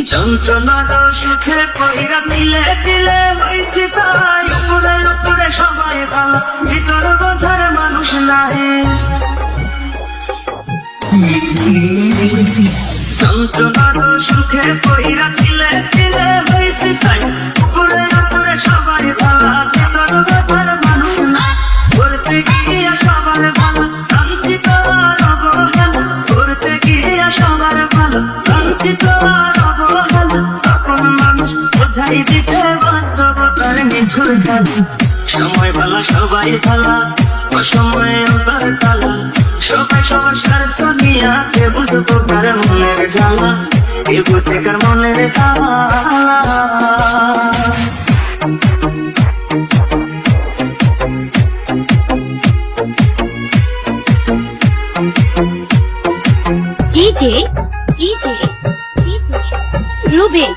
যন্ত্রণার সুখে পইরা দিলে দিলে হইছে চাই, উপরে উপরে সবাই ভালো, ভিতর বোঝার মানুষ নাহে। যন্ত্রণার সুখে পইরা দিলে দিলে হইছে চাই, উপরে উপরে সবাই ভালো, ভিতর বোঝার মানুষ না। করতে গিয়া সবার ভালো, শান্তি তো আর অবহেলা, করতে গিয়া সবার ভালো, শান্তি তো আর অবহেলা। তখন মানুষ বোঝাই দিছে বাস্তবতার নিঠুর খেলা। সময় ভালো সবাই ভালো, অসময়ে তার কালা, সবাই সবার স্বার্থ নিয়া কে বুঝবো কার মনের জ্বালা, কে বুঝে কার মনের জ্বালা। DJ Ruben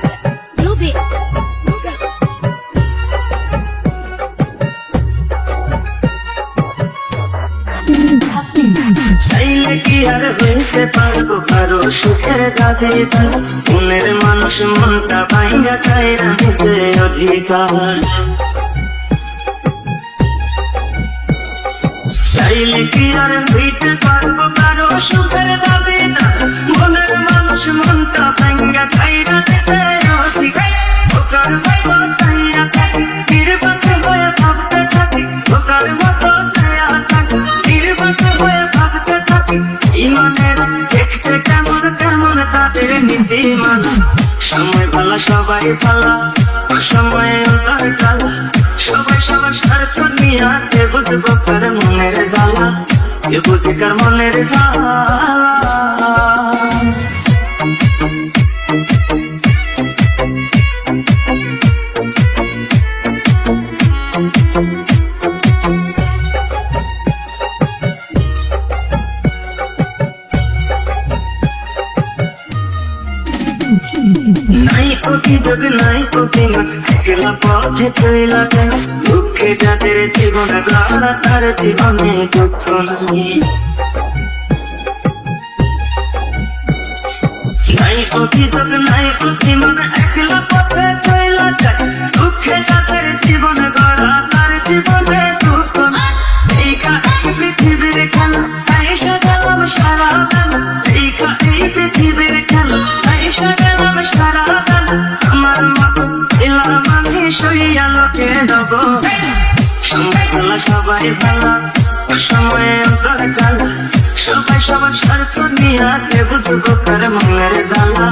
চাইলে কি আর হইতে পারবো কারো সুখের দাবিদার, মনের মানুষ মনটা ভাইয়া খাইরা নিতে অধিকার। চাইলে কি আর হইতে পারবো কারো সুখের দাবিদার, মনের মানুষ মনটা ভাইয়া খাইরা নিতে অধিকার। ওকার মতো চাইয়া থাকি, নির্বাক হয়ে ভাবতে থাকি, ওকার মতো চাইয়া থাকি, নির্বাক হয়ে ভাবতে থাকি। ইমানের দেখতে কেমন কেমন তাদের নীতিমালা, সময় ভালো সবাই ভালো, অসময়ে তার কালা, সবাই সবার স্বার্থ নিয়া কে বুঝবো কার মনের জ্বালা, কে বুঝে কার মনের জ্বালা। নাই অভিযোগ নাই প্রতিমাত, একলা পথে চইলা যায়, দুঃখে যাদের জীবন গড়া তার জীবনে দুঃখ নাই। নাই অভিযোগ নাই প্রতিমান, একলা পথে চইলা যায়, দুঃখে যাদের জীবন গড়া তার জীবনে দুঃখ নাই। এই পৃথিবীর খেলা তাই সাজালাম সারা বেলা, এই পৃথিবীর খেলা তাই সাজালাম সারা বেলা। আমার মতো এলাম আমি সইয়া লোকে দেব, সময় ভালো সবাই ভালো, সময়ে তার কালা, সবাই সবার স্বার্থ নিয়া কে বুঝবো কার মনের জ্বালা।